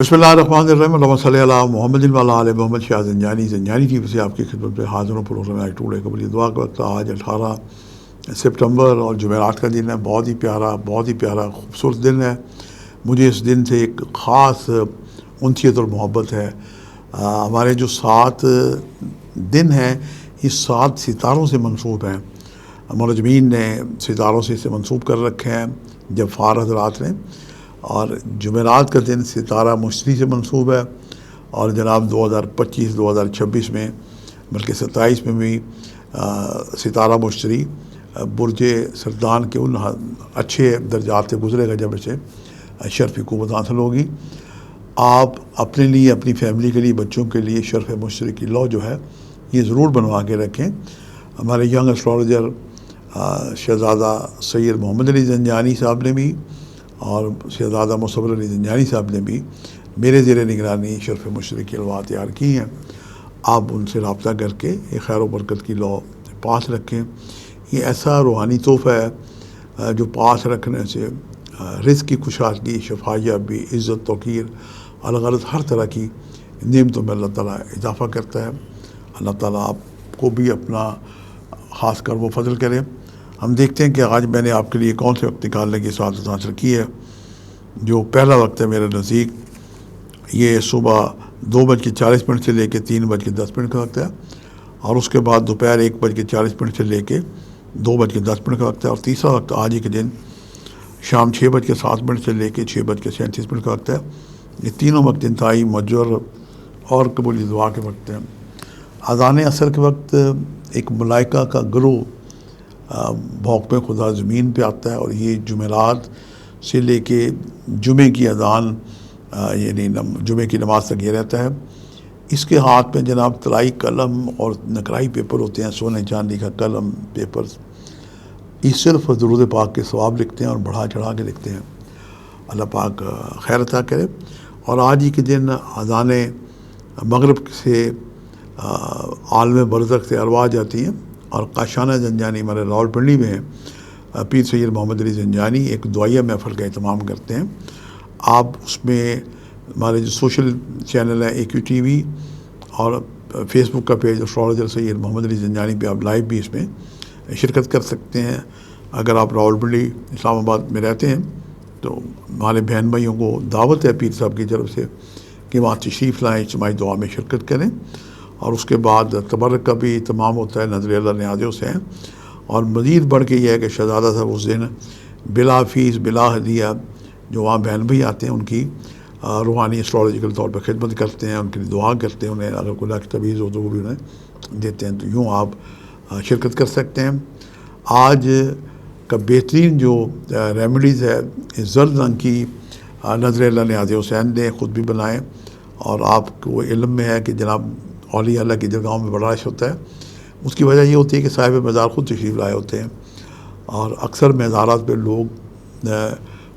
بسم اللہ الرحمن الرحیم، اللہم صلی علی محمد و علی آل محمد۔ شاہ زنجانی ٹی وی سے آپ کی خدمت میں حاضر ہوں۔ پروگرام آج ٹوڈے قبل دعا کا وقت آج 18 سپتمبر اور جمعرات کا دن ہے۔ بہت ہی پیارا خوبصورت دن ہے۔ مجھے اس دن سے ایک خاص انسیت اور محبت ہے۔ ہمارے جو 7 دن ہیں یہ 7 ستاروں سے منسوب ہیں۔ منجمین نے ستاروں سے اسے منسوب کر رکھے ہیں جعفر حضرات نے، اور جمعرات کا دن ستارہ مشتری سے منسوب ہے، اور جناب 2025-2026 میں بلکہ 27 میں بھی ستارہ مشتری برج سرطان کے ان اچھے درجات سے گزرے گا جب اسے شرف حکومت حاصل ہوگی۔ آپ اپنے لیے، اپنی فیملی کے لیے، بچوں کے لیے شرف مشتری کی لو جو ہے یہ ضرور بنوا کے رکھیں۔ ہمارے ینگ اسٹرالوجر شہزادہ سید محمد علی زنجانی صاحب نے بھی اور شہزادہ مصور علی زنجانی صاحب نے بھی میرے زیر نگرانی شرف مشتری کی لوحات تیار کی ہیں۔ آپ ان سے رابطہ کر کے ایک خیر و برکت کی لو پاس رکھیں۔ یہ ایسا روحانی تحفہ ہے جو پاس رکھنے سے رزق کی کشادگی، شفایابی، عزت، توقیر، الغرض ہر طرح کی نعمتوں میں اللہ تعالیٰ اضافہ کرتا ہے۔ اللہ تعالیٰ آپ کو بھی اپنا خاص کر وہ فضل کرے۔ ہم دیکھتے ہیں کہ آج میں نے آپ کے لیے کون سے وقت نکالنے کی سعادت حاصل کی ہے۔ جو پہلا وقت ہے میرے نزدیک، یہ صبح 2:40 سے لے کے 3:10 کا وقت ہے، اور اس کے بعد دوپہر 1:40 سے لے کے 2:10 کا وقت ہے، اور تیسرا وقت آج ہی کے دن شام 6:07 سے لے کے 6:37 کا وقت ہے۔ یہ تینوں وقت انتہائی مجر اور قبولی دعا کے وقت ہیں۔ اذان عصر کے وقت ایک ملائکہ کا گروہ بھونک میں خدا زمین پہ آتا ہے، اور یہ جمعرات سے لے کے جمعے کی اذان یعنی جمعے کی نماز تک یہ رہتا ہے۔ اس کے ہاتھ میں جناب طلائی قلم اور نقرائی پیپر ہوتے ہیں، سونے چاندی کا قلم، پیپرز۔ یہ صرف درود پاک کے ثواب لکھتے ہیں اور بڑھا چڑھا کے لکھتے ہیں۔ اللہ پاک خیر عطا کرے۔ اور آج ہی کے دن اذان مغرب سے عالم برزخ سے ارواح جاتی ہیں، اور قاشانہ زنجانی ہمارے راولپنڈی میں پیر سید محمد علی زنجانی ایک دعائیہ محفل کا اہتمام کرتے ہیں۔ آپ اس میں ہمارے جو سوشل چینل ہے AQTV اور فیس بک کا پیج اسٹرالوجر سید محمد علی زنجانی پہ آپ لائیو بھی اس میں شرکت کر سکتے ہیں۔ اگر آپ راولپنڈی اسلام آباد میں رہتے ہیں تو ہمارے بہن بھائیوں کو دعوت ہے پیر صاحب کی طرف سے کہ وہاں تشریف لائیں، اجتماعی دعا میں شرکت کریں، اور اس کے بعد تبرک کا بھی اہتمام ہوتا ہے، نظر اللہ نیاز حسین۔ اور مزید بڑھ کے یہ ہے کہ شہزادہ صاحب اس دن بلا فیس بلا ہدیہ جو وہاں بہن بھائی آتے ہیں ان کی روحانی اسٹرالوجیکل طور پہ خدمت کرتے ہیں، ان کے لیے دعا کرتے ہیں، انہیں اگر کوئی تبیز ہو تو وہ بھی انہیں دیتے ہیں۔ تو یوں آپ شرکت کر سکتے ہیں۔ آج کا بہترین جو ریمیڈیز ہے زرد رنگ کی نظر اللہ نیاز حسین نے خود بھی بنائے، اور آپ کو علم میں ہے کہ جناب اولیاء اللہ کی درگاہوں میں بڑا رش ہوتا ہے۔ اس کی وجہ یہ ہوتی ہے کہ صاحب مزار خود تشریف لائے ہوتے ہیں، اور اکثر مزارات پہ لوگ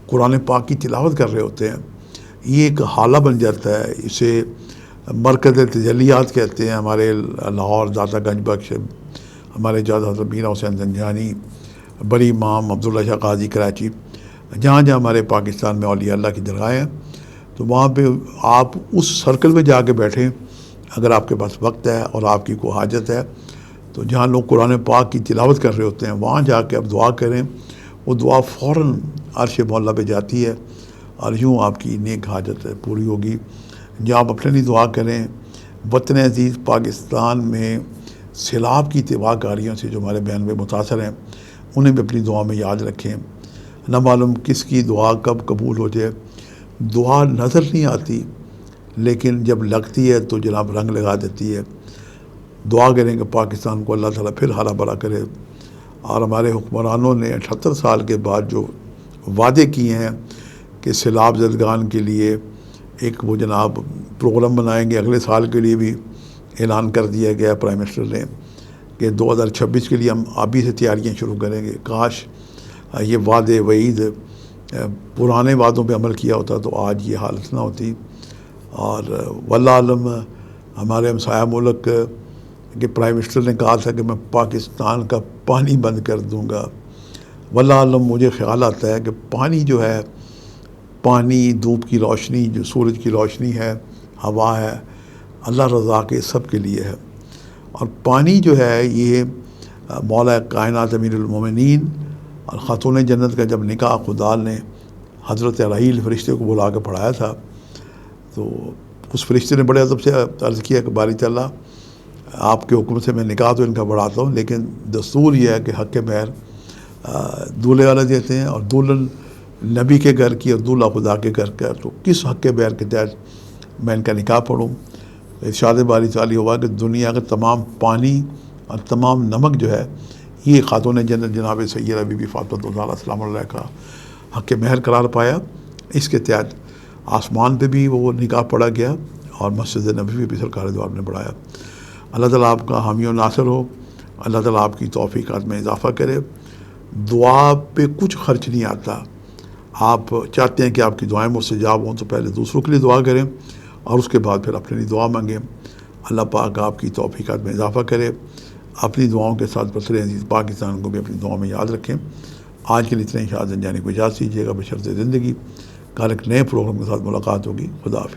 قرآن پاک کی تلاوت کر رہے ہوتے ہیں۔ یہ ایک حالہ بن جاتا ہے، اسے مرکز تجلیات کہتے ہیں۔ ہمارے لاہور داتا گنج بخش ہمارے جاد حضرت میرا حسین زنجانی، بڑی امام عبداللہ شاہ قاضی کراچی، جہاں جہاں ہمارے پاکستان میں اولیاء اللہ کی درگاہیں ہیں، تو وہاں پہ آپ اس سرکل میں جا کے بیٹھیں اگر آپ کے پاس وقت ہے اور آپ کی کوئی حاجت ہے، تو جہاں لوگ قرآن پاک کی تلاوت کر رہے ہوتے ہیں وہاں جا کے آپ دعا کریں۔ وہ دعا فوراً عرش مولا پہ جاتی ہے، اور یوں آپ کی نیک حاجت پوری ہوگی۔ جہاں آپ اپنے لیے دعا کریں، وطن عزیز پاکستان میں سیلاب کی تباہ کاریوں سے جو ہمارے بہن بھائی متاثر ہیں انہیں بھی اپنی دعا میں یاد رکھیں۔ نہ معلوم کس کی دعا کب قبول ہو جائے۔ دعا نظر نہیں آتی، لیکن جب لگتی ہے تو جناب رنگ لگا دیتی ہے۔ دعا کریں کہ پاکستان کو اللہ تعالیٰ پھر ہرا بھرا کرے، اور ہمارے حکمرانوں نے 78 سال کے بعد جو وعدے کیے ہیں کہ سیلاب زدگان کے لیے ایک وہ جناب پروگرام بنائیں گے، اگلے سال کے لیے بھی اعلان کر دیا گیا پرائم منسٹر نے کہ 2026 کے لیے ہم ابھی سے تیاریاں شروع کریں گے۔ کاش یہ وعدے وعید پرانے وعدوں پہ عمل کیا ہوتا تو آج یہ حالت نہ ہوتی۔ اور واللہ عالم ہمارے ہمسایہ ملک کہ پرائم منسٹر نے کہا تھا کہ میں پاکستان کا پانی بند کر دوں گا۔ واللہ عالم مجھے خیال آتا ہے کہ پانی جو ہے پانی، دھوپ کی روشنی، جو سورج کی روشنی ہے، ہوا ہے، اللہ رضا کے سب کے لیے ہے۔ اور پانی جو ہے یہ مولا کائنات امیر المومنین اور خاتون جنت کا جب نکاح خدا نے حضرت عرائیل فرشتے کو بلا کے پڑھایا تھا، تو اس فرشتے نے بڑے ادب سے عرض کیا کہ باری تعالیٰ آپ کے حکم سے میں نکاح تو ان کا بڑھاتا ہوں، لیکن دستور یہ ہے کہ حق مہر دولہے والے دیتے ہیں، اور دلہن نبی کے گھر کی اور دولہا خدا کے گھر کا، تو کس حق مہر کے تحت میں ان کا نکاح پڑھوں؟ ارشاد باری تعالی ہوا کہ دنیا کا تمام پانی اور تمام نمک جو ہے یہ خاتون جنت جناب سیدہ بی بی فاطمہ الزہرا السلام علیہ کا حق مہر قرار پایا۔ اس کے تحت آسمان پہ بھی وہ نکاح پڑھا گیا اور مسجد نبوی بھی سرکار دو عالم نے بڑھایا۔ اللہ تعالیٰ آپ کا حامی و ناصر ہو، اللہ تعالیٰ آپ کی توفیقات میں اضافہ کرے۔ دعا پہ کچھ خرچ نہیں آتا۔ آپ چاہتے ہیں کہ آپ کی دعائیں مستجاب ہوں تو پہلے دوسروں کے لیے دعا کریں اور اس کے بعد پھر اپنے لیے دعا مانگیں۔ اللہ پاک آپ کی توفیقات میں اضافہ کرے۔ اپنی دعاؤں کے ساتھ بصر عزیز پاکستان کو بھی اپنی دعاؤں میں یاد رکھیں۔ آج کے لیے اتنے اشاعت جانے کو اجازت دیجیے گا بشرط زندگی۔ کل ایک نئے پروگرام کے ساتھ ملاقات ہوگی۔ خدا حافظ۔